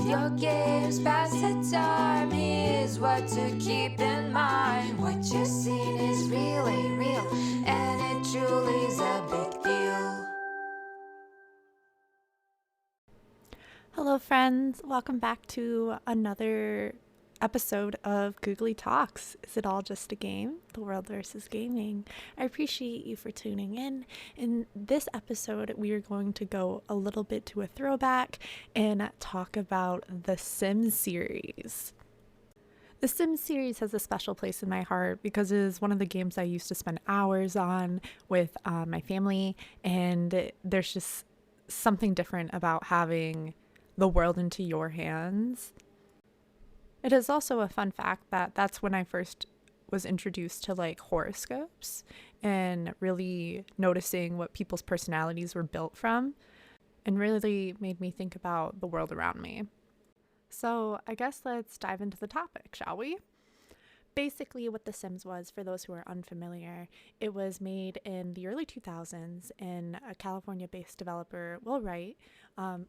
your games, pass the time. Here's what to keep in mind. What you're seeing is really real, and it truly is a big deal. Hello friends, welcome back to another episode of Googli Talks. Is it all just a game? The world versus gaming. I appreciate you for tuning in. In this episode, we are going to go a little bit to a throwback and talk about the Sims series. The Sims series has a special place in my heart because it is one of the games I used to spend hours on with my family, and there's just something different about having the world into your hands. It is also a fun fact that that's when I first was introduced to like horoscopes and really noticing what people's personalities were built from, and really made me think about the world around me. So I guess let's dive into the topic, shall we? Basically, what The Sims was, for those who are unfamiliar, it was made in the early 2000s, and a California-based developer, Will Wright,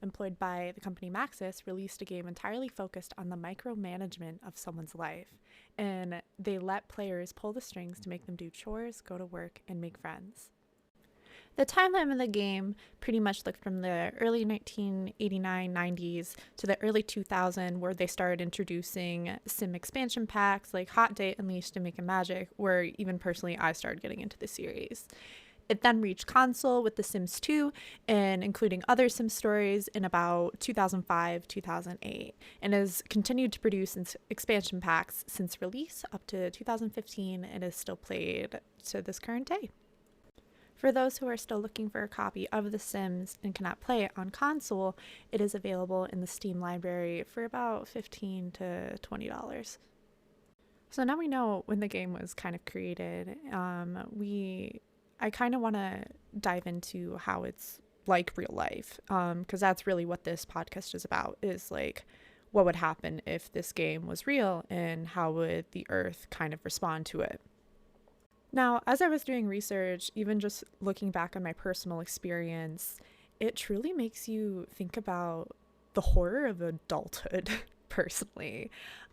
employed by the company Maxis, released a game entirely focused on the micromanagement of someone's life. And they let players pull the strings to make them do chores, go to work, and make friends. The timeline of the game pretty much looked from the early 1989-90s to the early 2000s, where they started introducing Sim expansion packs like Hot Date, Unleashed, and Making Magic, where even personally I started getting into the series. It then reached console with The Sims 2 and including other Sim stories in about 2005-2008, and has continued to produce expansion packs since release up to 2015 and is still played to this current day. For those who are still looking for a copy of The Sims and cannot play it on console, it is available in the Steam library for about $15 to $20. So now we know when the game was kind of created. I kind of want to dive into how it's like real life, because that's really what this podcast is about, is like what would happen if this game was real and how would the Earth kind of respond to it. Now, as I was doing research, even just looking back on my personal experience, it truly makes you think about the horror of adulthood, personally.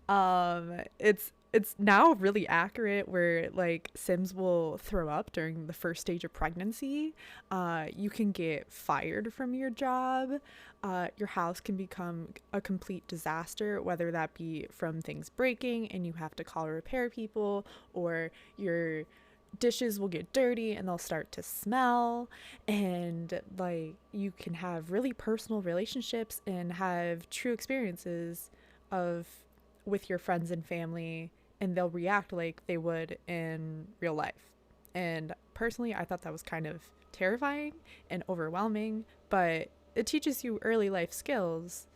It's now really accurate where like Sims will throw up during the first stage of pregnancy. You can get fired from your job. Your house can become a complete disaster, whether that be from things breaking and you have to call repair people, or your dishes will get dirty and they'll start to smell, and like you can have really personal relationships and have true experiences of with your friends and family, and they'll react like they would in real life. And personally, I thought that was kind of terrifying and overwhelming, but it teaches you early life skills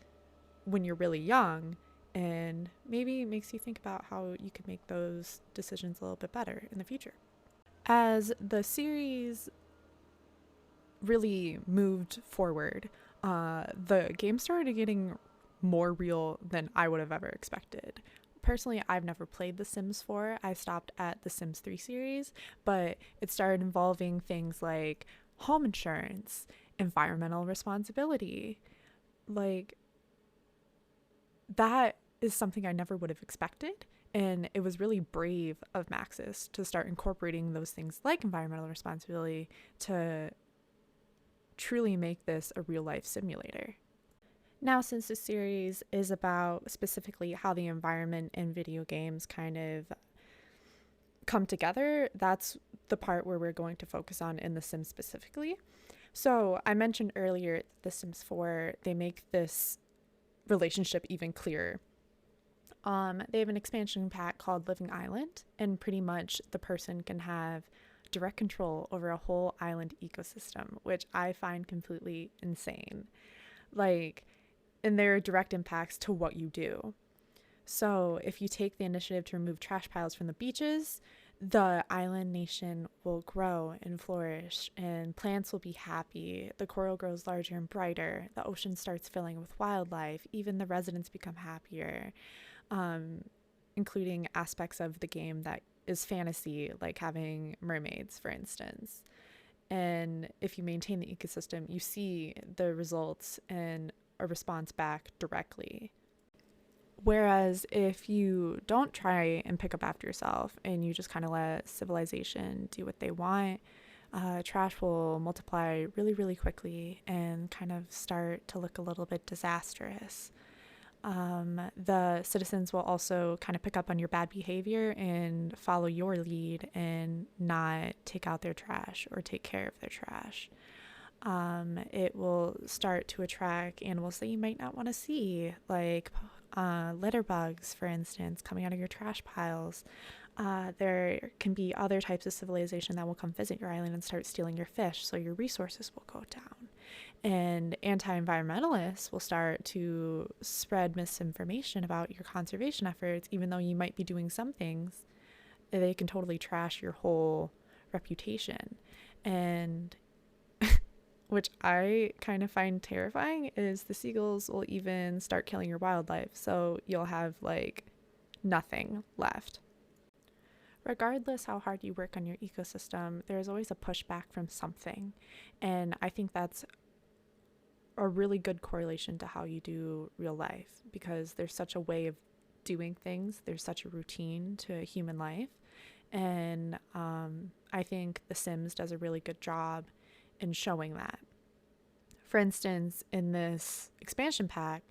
when you're really young, and maybe makes you think about how you could make those decisions a little bit better in the future. As the series really moved forward, the game started getting more real than I would have ever expected. Personally, I've never played The Sims 4. I stopped at The Sims 3 series, but it started involving things like home insurance, environmental responsibility. Like, that is something I never would have expected. And it was really brave of Maxis to start incorporating those things like environmental responsibility to truly make this a real life simulator. Now, since the series is about specifically how the environment and video games kind of come together, that's the part where we're going to focus on in The Sims specifically. So I mentioned earlier The Sims 4, they make this relationship even clearer. They have an expansion pack called Living Island, and pretty much the person can have direct control over a whole island ecosystem, which I find completely insane. Like, and there are direct impacts to what you do. So if you take the initiative to remove trash piles from the beaches, the island nation will grow and flourish, and plants will be happy. The coral grows larger and brighter. The ocean starts filling with wildlife. Even the residents become happier, including aspects of the game that is fantasy, like having mermaids, for instance. And if you maintain the ecosystem, you see the results and a response back directly Whereas if you don't try and pick up after yourself and you just kind of let civilization do what they want, trash will multiply really, really quickly and kind of start to look a little bit disastrous. The citizens will also kind of pick up on your bad behavior and follow your lead and not take out their trash or take care of their trash. It will start to attract animals that you might not want to see, like litter bugs, for instance, coming out of your trash piles. There can be other types of civilization that will come visit your island and start stealing your fish, so your resources will go down. And anti-environmentalists will start to spread misinformation about your conservation efforts, even though you might be doing some things. They can totally trash your whole reputation. And which I kind of find terrifying is the seagulls will even start killing your wildlife, so you'll have like nothing left. Regardless how hard you work on your ecosystem, there's always a pushback from something. And I think that's a really good correlation to how you do real life, because there's such a way of doing things, there's such a routine to human life. And I think The Sims does a really good job in showing that. For instance, in this expansion pack,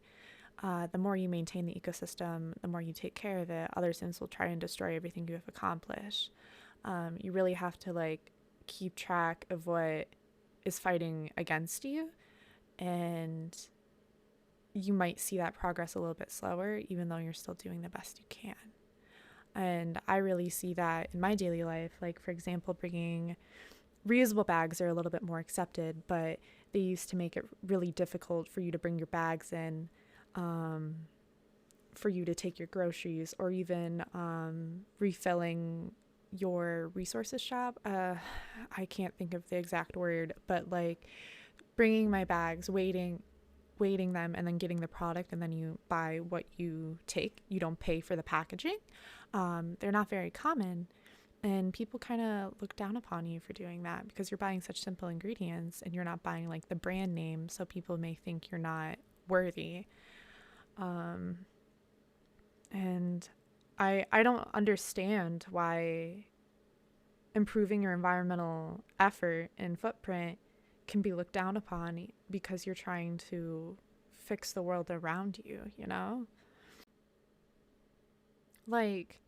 the more you maintain the ecosystem, the more you take care of it, other Sims will try and destroy everything you have accomplished. You really have to like keep track of what is fighting against you, and you might see that progress a little bit slower, even though you're still doing the best you can. And I really see that in my daily life. Like, for example, bringing reusable bags are a little bit more accepted, but they used to make it really difficult for you to bring your bags in, for you to take your groceries, or even refilling your resources shop. I can't think of the exact word, but like bringing my bags, weighting them, and then getting the product, and then you buy what you take. You don't pay for the packaging. They're not very common, and people kind of look down upon you for doing that because you're buying such simple ingredients and you're not buying like the brand name, so people may think you're not worthy. And I don't understand why improving your environmental effort and footprint can be looked down upon because you're trying to fix the world around you, you know? Like,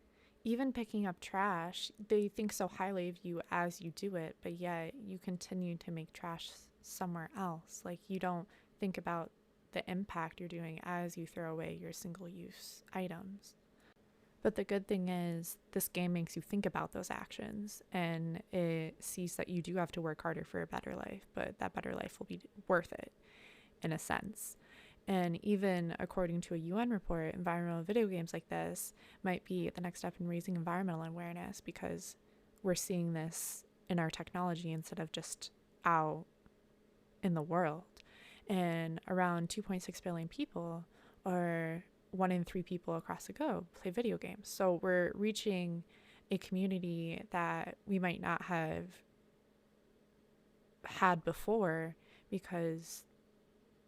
even picking up trash, they think so highly of you as you do it, but yet you continue to make trash somewhere else. Like, you don't think about the impact you're doing as you throw away your single-use items. But the good thing is, this game makes you think about those actions, and it sees that you do have to work harder for a better life, but that better life will be worth it, in a sense. And even according to a UN report, environmental video games like this might be the next step in raising environmental awareness, because we're seeing this in our technology instead of just out in the world. And around 2.6 billion people, or 1 in 3 people across the globe, play video games. So we're reaching a community that we might not have had before because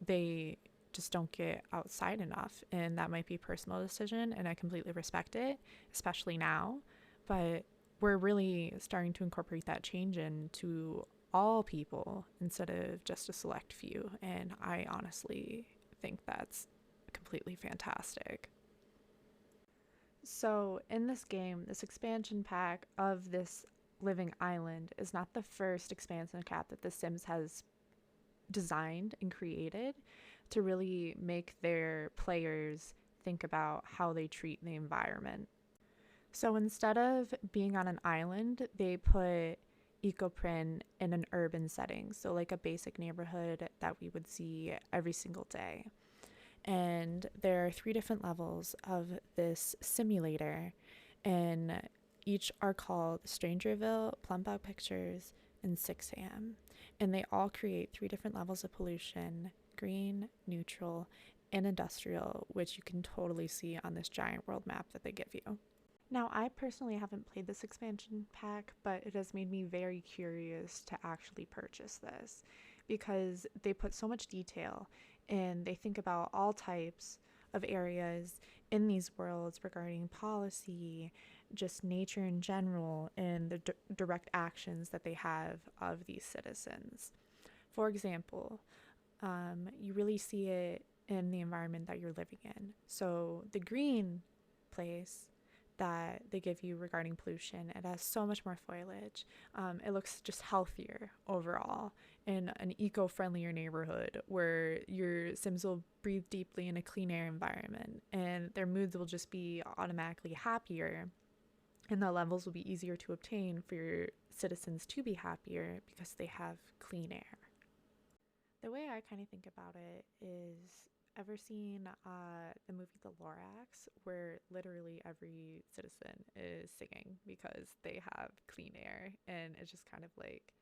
they just don't get outside enough, and that might be a personal decision, and I completely respect it, especially now. But we're really starting to incorporate that change into all people instead of just a select few, and I honestly think that's completely fantastic. So in this game, this expansion pack of this living island is not the first expansion pack that The Sims has designed and created to really make their players think about how they treat the environment. So instead of being on an island, they put ecoprint in an urban setting, so like a basic neighborhood that we would see every single day. And there are 3 different levels of this simulator, and each are called Strangerville, Plumbout Pictures, and 6am. And they all create 3 different levels of pollution: green, neutral, and industrial, which you can totally see on this giant world map that they give you. Now, I personally haven't played this expansion pack, but it has made me very curious to actually purchase this because they put so much detail and they think about all types of areas in these worlds regarding policy, just nature in general, and the direct actions that they have of these citizens. For example, you really see it in the environment that you're living in. So the green place that they give you regarding pollution, it has so much more foliage. It looks just healthier overall in an eco-friendlier neighborhood where your Sims will breathe deeply in a clean air environment and their moods will just be automatically happier, and the levels will be easier to obtain for your citizens to be happier because they have clean air. The way I kind of think about it is, ever seen the movie The Lorax, where literally every citizen is singing because they have clean air, and it's just kind of like,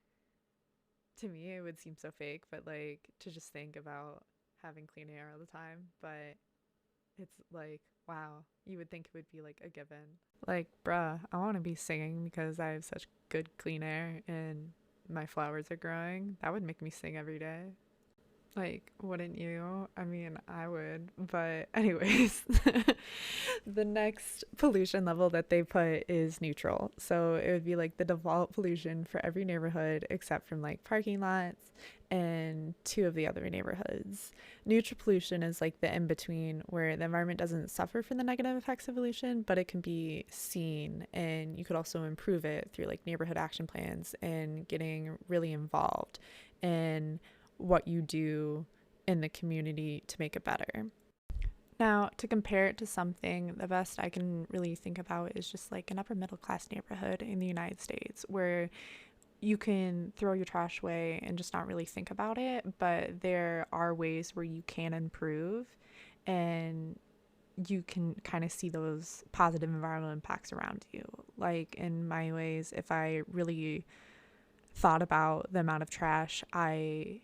to me it would seem so fake, but like to just think about having clean air all the time, but it's like, wow, you would think it would be like a given. Like, bruh, I want to be singing because I have such good clean air and my flowers are growing. That would make me sing every day. Like, wouldn't you? I mean, I would. But, anyways, the next pollution level that they put is neutral. So it would be like the default pollution for every neighborhood except from like parking lots and two of the other neighborhoods. Neutral pollution is like the in between where the environment doesn't suffer from the negative effects of pollution, but it can be seen, and you could also improve it through like neighborhood action plans and getting really involved in what you do in the community to make it better. Now, to compare it to something, the best I can really think about is just like an upper middle class neighborhood in the United States where you can throw your trash away and just not really think about it, but there are ways where you can improve and you can kind of see those positive environmental impacts around you. Like in my ways, if I really thought about the amount of trash I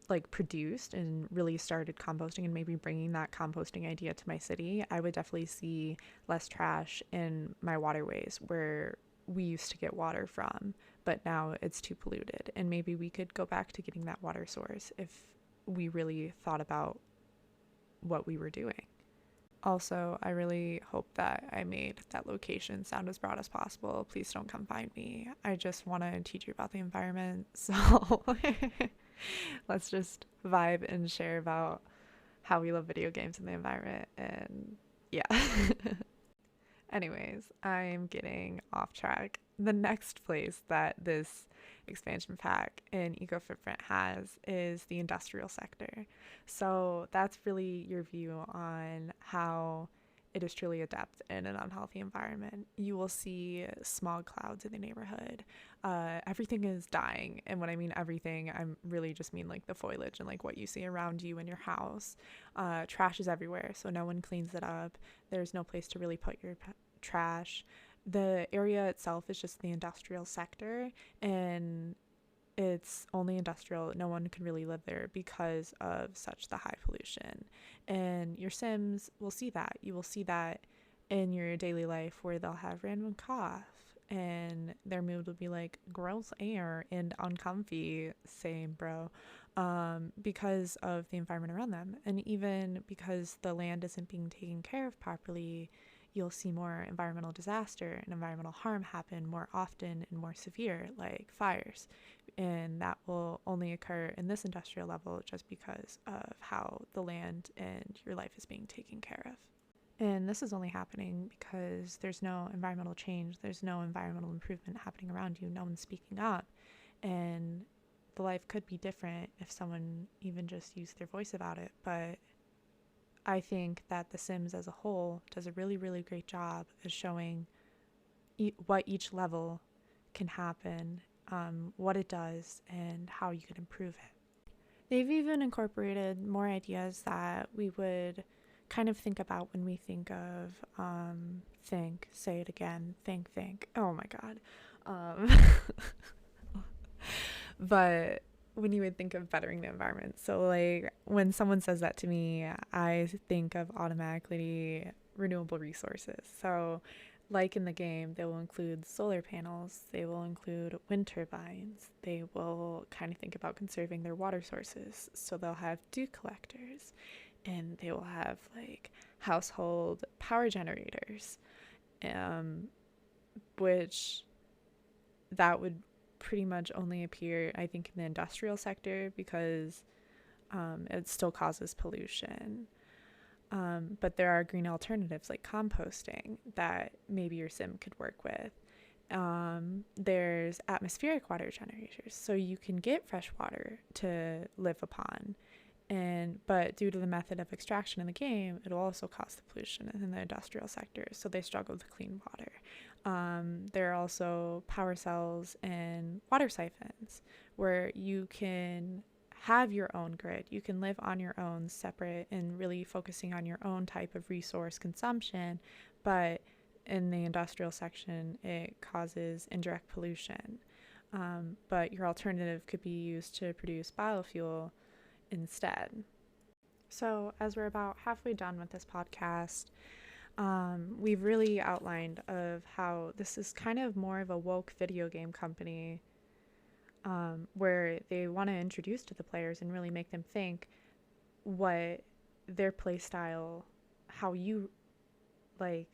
like produced and really started composting and maybe bringing that composting idea to my city, I would definitely see less trash in my waterways where we used to get water from, but now it's too polluted. And maybe we could go back to getting that water source if we really thought about what we were doing. Also, I really hope that I made that location sound as broad as possible. Please don't come find me. I just want to teach you about the environment. So let's just vibe and share about how we love video games and the environment. And yeah. Anyways, I'm getting off track. The next place that this expansion pack in Eco Footprint has is the industrial sector. So that's really your view on how it is truly adept in an unhealthy environment. You will see smog clouds in the neighborhood. Everything is dying. And when I mean everything, I'm really just mean like the foliage and like what you see around you in your house. Trash is everywhere, so no one cleans it up. There's no place to really put your trash. The area itself is just the industrial sector, and it's only industrial. No one can really live there because of such the high pollution. And your Sims will see that. You will see that in your daily life where they'll have random cough and their mood will be like gross air and uncomfy. Same, bro. Because of the environment around them. And even because the land isn't being taken care of properly, you'll see more environmental disaster and environmental harm happen more often and more severe, like fires. And that will only occur in this industrial level just because of how the land and your life is being taken care of. And this is only happening because there's no environmental change, there's no environmental improvement happening around you, no one's speaking up. And the life could be different if someone even just used their voice about it, but I think that The Sims as a whole does a really, really great job of showing what each level can happen, what it does, and how you can improve it. They've even incorporated more ideas that we would kind of think about when we think of say it again, think. Oh my God. But when you would think of bettering the environment. So like when someone says that to me, I think of automatically renewable resources. So like in the game, they will include solar panels, they will include wind turbines, they will kind of think about conserving their water sources. So they'll have dew collectors. and they will have like household power generators, which that would pretty much only appear, I think, in the industrial sector because it still causes pollution. But there are green alternatives like composting that maybe your sim could work with. There's atmospheric water generators, so you can get fresh water to live upon. But due to the method of extraction in the game, it'll also cause the pollution in the industrial sector, so they struggle to clean water. There are also power cells and water siphons where you can have your own grid. You can live on your own separate and really focusing on your own type of resource consumption, but in the industrial section, it causes indirect pollution. But your alternative could be used to produce biofuel instead. So, as we're about halfway done with this podcast, we've really outlined of how this is kind of more of a woke video game company, where they want to introduce to the players and really make them think what their play style, how you like,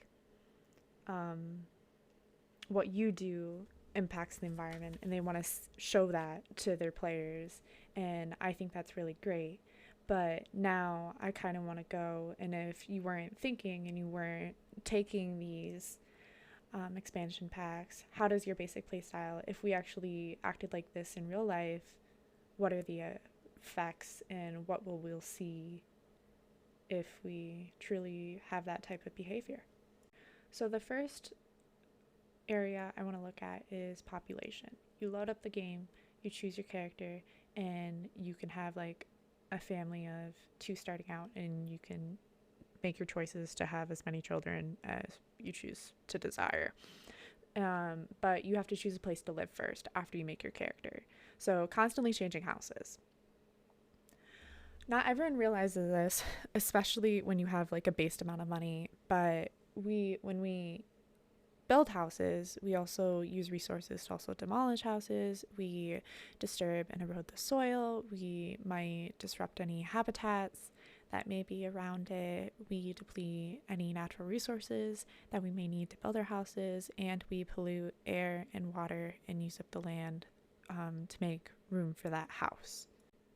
what you do impacts the environment, and they want to show that to their players, and I think that's really great. But now I kind of want to go, and if you weren't thinking and you weren't taking these expansion packs, how does your basic playstyle, if we actually acted like this in real life, what are the effects and what will we'll see if we truly have that type of behavior? So the first area I want to look at is population. You load up the game, you choose your character, and you can have like a family of 2 starting out, and you can make your choices to have as many children as you choose to desire. But you have to choose a place to live first after you make your character. So constantly changing houses. Not everyone realizes this, especially when you have like a based amount of money, but when we build houses, we also use resources to also demolish houses. We disturb and erode the soil. We might disrupt any habitats that may be around it. We deplete any natural resources that we may need to build our houses, and we pollute air and water and use up the land to make room for that house.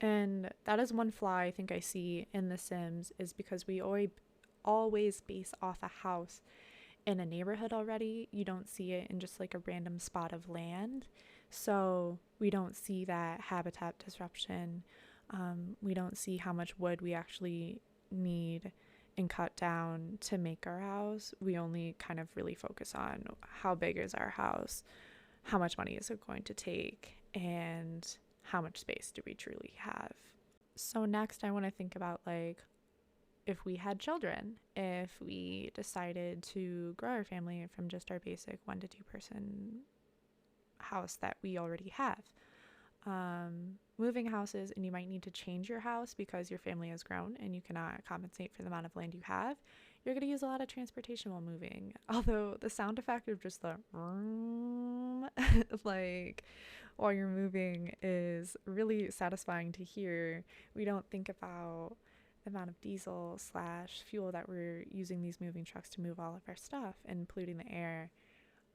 And that is one flaw I think I see in The Sims, is because we always base off a house in a neighborhood already. You don't see it in just like a random spot of land. So we don't see that habitat disruption. We don't see how much wood we actually need and cut down to make our house. We only kind of really focus on how big is our house, how much money is it going to take, and how much space do we truly have. So next I want to think about like, if we had children, if we decided to grow our family from just our basic 1 to 2 person house that we already have. Moving houses, and you might need to change your house because your family has grown and you cannot compensate for the amount of land you have. You're going to use a lot of transportation while moving. Although the sound effect of just the like while you're moving is really satisfying to hear. We don't think about the amount of diesel / fuel that we're using these moving trucks to move all of our stuff and polluting the air,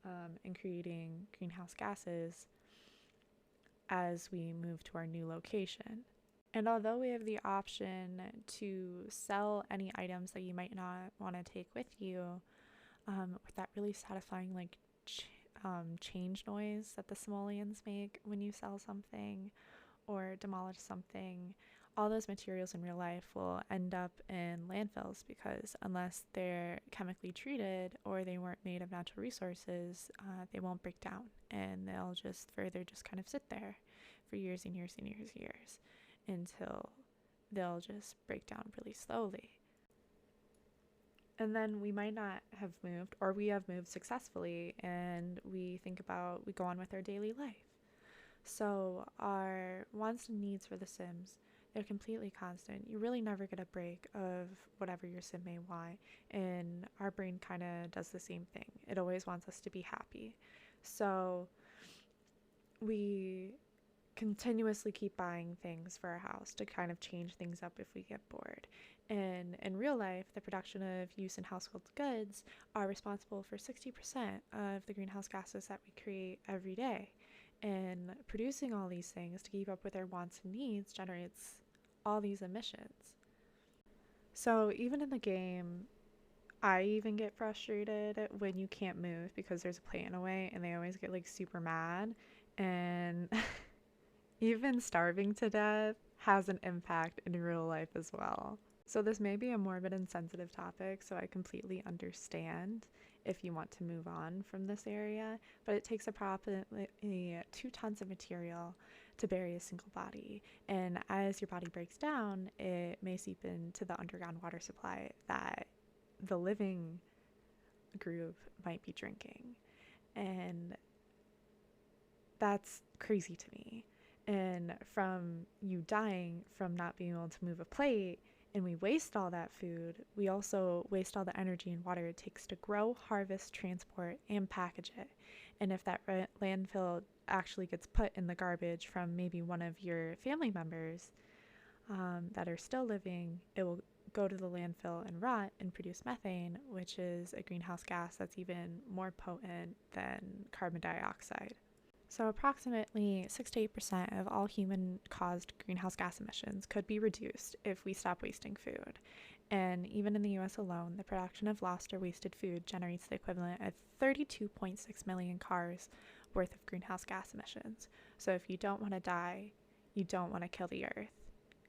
and creating greenhouse gases as we move to our new location. And although we have the option to sell any items that you might not want to take with you, with that really satisfying like change noise that the simoleons make when you sell something or demolish something, all those materials in real life will end up in landfills, because unless they're chemically treated or they weren't made of natural resources, they won't break down, and they'll just further just kind of sit there for years and years and years and years until they'll just break down really slowly. And then we might not have moved, or we have moved successfully, and we go on with our daily life. So our wants and needs for the Sims, they're completely constant. You really never get a break of whatever your sim may want, and our brain kind of does the same thing. It always wants us to be happy. So we continuously keep buying things for our house to kind of change things up if we get bored. And in real life, the production of use and household goods are responsible for 60% of the greenhouse gases that we create every day. And producing all these things to keep up with our wants and needs generates all these emissions. So even in the game, I even get frustrated when you can't move because there's a plate in a way, and they always get like super mad. And even starving to death has an impact in real life as well. So this may be a morbid and sensitive topic, so I completely understand if you want to move on from this area, but it takes approximately 2 tons of material to bury a single body. And as your body breaks down, it may seep into the underground water supply that the living group might be drinking. And that's crazy to me. And from you dying from not being able to move a plate, and we waste all that food, we also waste all the energy and water it takes to grow, harvest, transport, and package it. And if that landfill actually gets put in the garbage from maybe one of your family members that are still living, it will go to the landfill and rot and produce methane, which is a greenhouse gas that's even more potent than carbon dioxide. So approximately 6 to 8% of all human-caused greenhouse gas emissions could be reduced if we stop wasting food. And even in the US alone, the production of lost or wasted food generates the equivalent of 32.6 million cars worth of greenhouse gas emissions. So if you don't want to die, you don't want to kill the earth,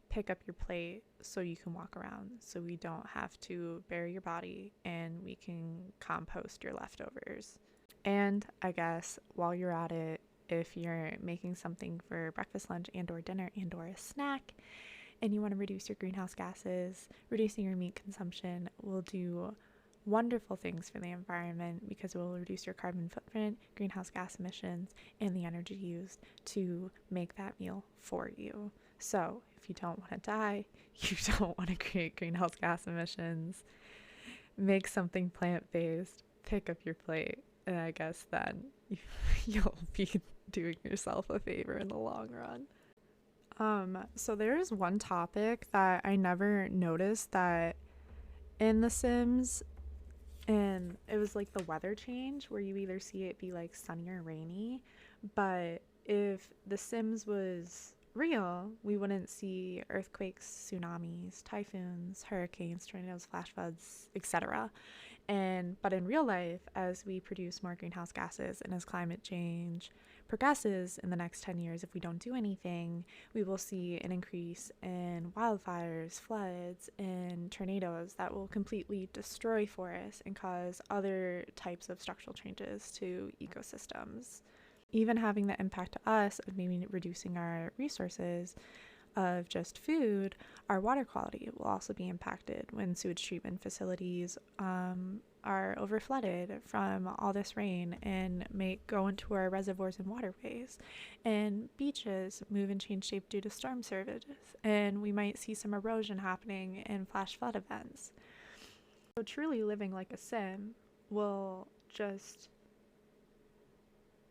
pick up your plate so you can walk around, so we don't have to bury your body and we can compost your leftovers. And I guess while you're at it, if you're making something for breakfast, lunch, and or dinner and or a snack, and you want to reduce your greenhouse gases, reducing your meat consumption will do wonderful things for the environment because it will reduce your carbon footprint, greenhouse gas emissions, and the energy used to make that meal for you. So if you don't want to die, you don't want to create greenhouse gas emissions, make something plant-based, pick up your plate, and I guess then you'll be doing yourself a favor in the long run. So there's one topic that I never noticed that in The Sims, and it was like the weather change where you either see it be like sunny or rainy, but if The Sims was real, we wouldn't see earthquakes, tsunamis, typhoons, hurricanes, tornadoes, flash floods, etc. But in real life, as we produce more greenhouse gases and as climate change progresses in the next 10 years, if we don't do anything, we will see an increase in wildfires, floods, and tornadoes that will completely destroy forests and cause other types of structural changes to ecosystems. Even having the impact to us of maybe reducing our resources of just food, our water quality will also be impacted when sewage treatment facilities are overflooded from all this rain and may go into our reservoirs and waterways. And beaches move and change shape due to storm surges, and we might see some erosion happening in flash flood events. So truly living like a sim will just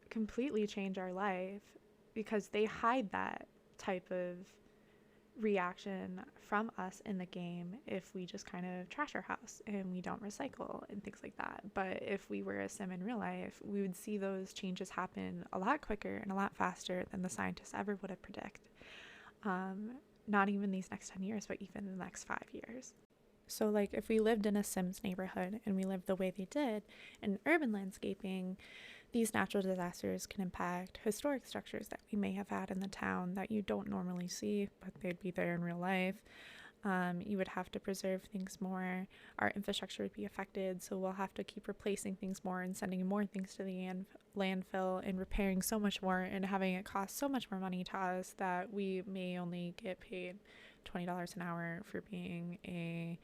completely change our life because they hide that type of reaction from us in the game if we just kind of trash our house and we don't recycle and things like that. But if we were a sim in real life, we would see those changes happen a lot quicker and a lot faster than the scientists ever would have predicted. Not even these next 10 years, but even the next 5 years. So like if we lived in a Sims neighborhood and we lived the way they did in urban landscaping, these natural disasters can impact historic structures that we may have had in the town that you don't normally see, but they'd be there in real life. You would have to preserve things more. Our infrastructure would be affected, so we'll have to keep replacing things more and sending more things to the landfill and repairing so much more and having it cost so much more money to us that we may only get paid $20 an hour for being a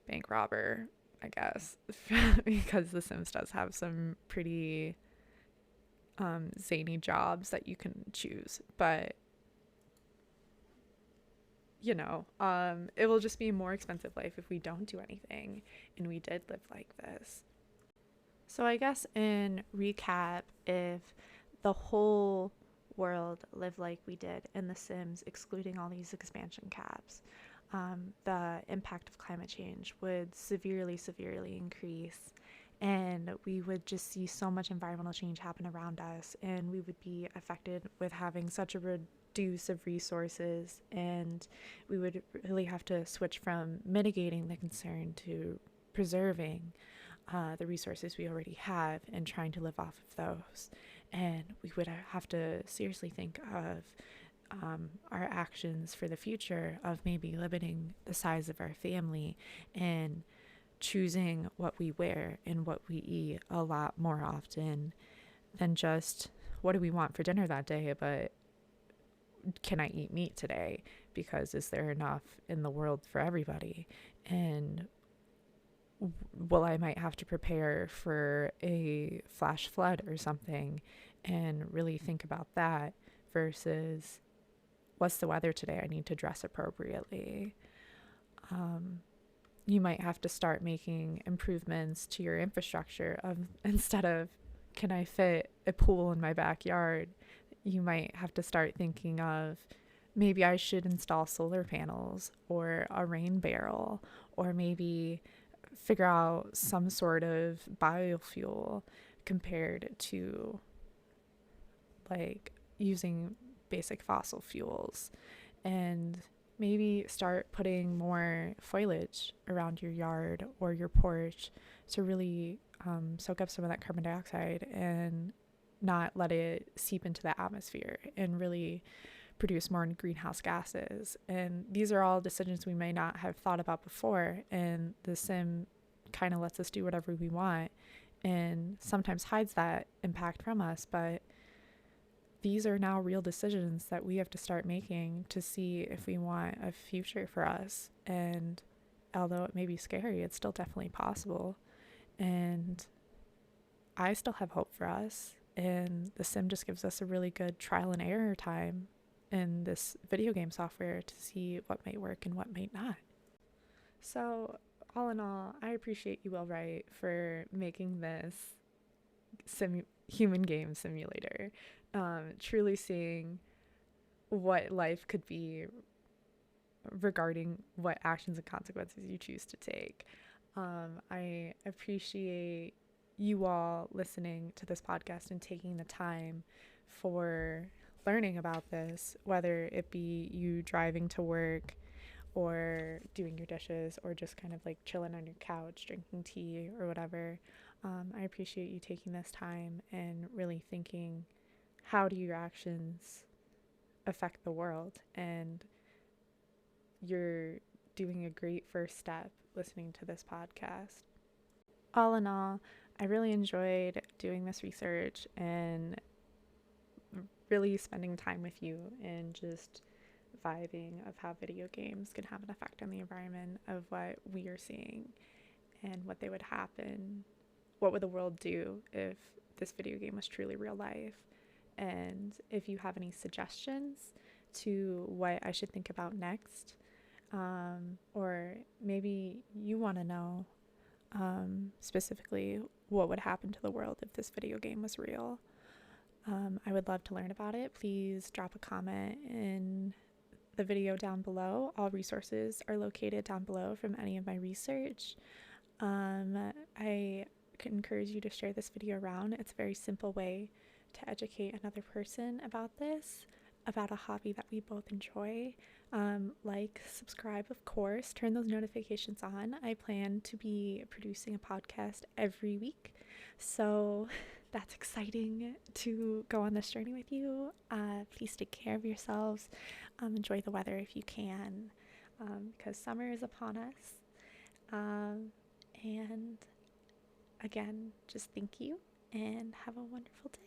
bank robber, I guess, because The Sims does have some pretty zany jobs that you can choose, but you know, it will just be a more expensive life if we don't do anything and we did live like this. So I guess in recap, if the whole world lived like we did in The Sims, excluding all these expansion caps, the impact of climate change would severely, severely increase. And we would just see so much environmental change happen around us, and we would be affected with having such a reduce of resources, and we would really have to switch from mitigating the concern to preserving the resources we already have and trying to live off of those. And we would have to seriously think of our actions for the future, of maybe limiting the size of our family and choosing what we wear and what we eat a lot more often than just what do we want for dinner that day, but can I eat meat today? Because is there enough in the world for everybody? And well, I might have to prepare for a flash flood or something and really think about that versus what's the weather today? I need to dress appropriately. You might have to start making improvements to your infrastructure of instead of can I fit a pool in my backyard, you might have to start thinking of maybe I should install solar panels or a rain barrel, or maybe figure out some sort of biofuel compared to like using basic fossil fuels, and maybe start putting more foliage around your yard or your porch to really soak up some of that carbon dioxide and not let it seep into the atmosphere and really produce more greenhouse gases. And these are all decisions we may not have thought about before, and the sim kind of lets us do whatever we want and sometimes hides that impact from us, but these are now real decisions that we have to start making to see if we want a future for us. And although it may be scary, it's still definitely possible. And I still have hope for us. And the sim just gives us a really good trial and error time in this video game software to see what might work and what might not. So all in all, I appreciate you, Will Wright, for making this human game simulator. Truly seeing what life could be regarding what actions and consequences you choose to take. I appreciate you all listening to this podcast and taking the time for learning about this, whether it be you driving to work or doing your dishes or just kind of like chilling on your couch, drinking tea or whatever. I appreciate you taking this time and really thinking, how do your actions affect the world? And you're doing a great first step listening to this podcast. All in all, I really enjoyed doing this research and really spending time with you and just vibing of how video games can have an effect on the environment, of what we are seeing and what they would happen. What would the world do if this video game was truly real life? And if you have any suggestions to what I should think about next, or maybe you want to know specifically what would happen to the world if this video game was real, I would love to learn about it. Please drop a comment in the video down below. All resources are located down below from any of my research. I could encourage you to share this video around. It's a very simple way to educate another person about this, about a hobby that we both enjoy. Like, subscribe, of course, turn those notifications on. I plan to be producing a podcast every week, so that's exciting to go on this journey with you. Please take care of yourselves. Enjoy the weather if you can, because summer is upon us. And again, just thank you and have a wonderful day.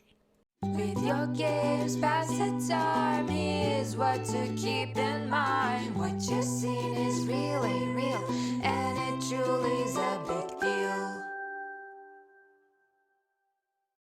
With your games, pass the time. Here's what to keep in mind. What you're seeing is really real.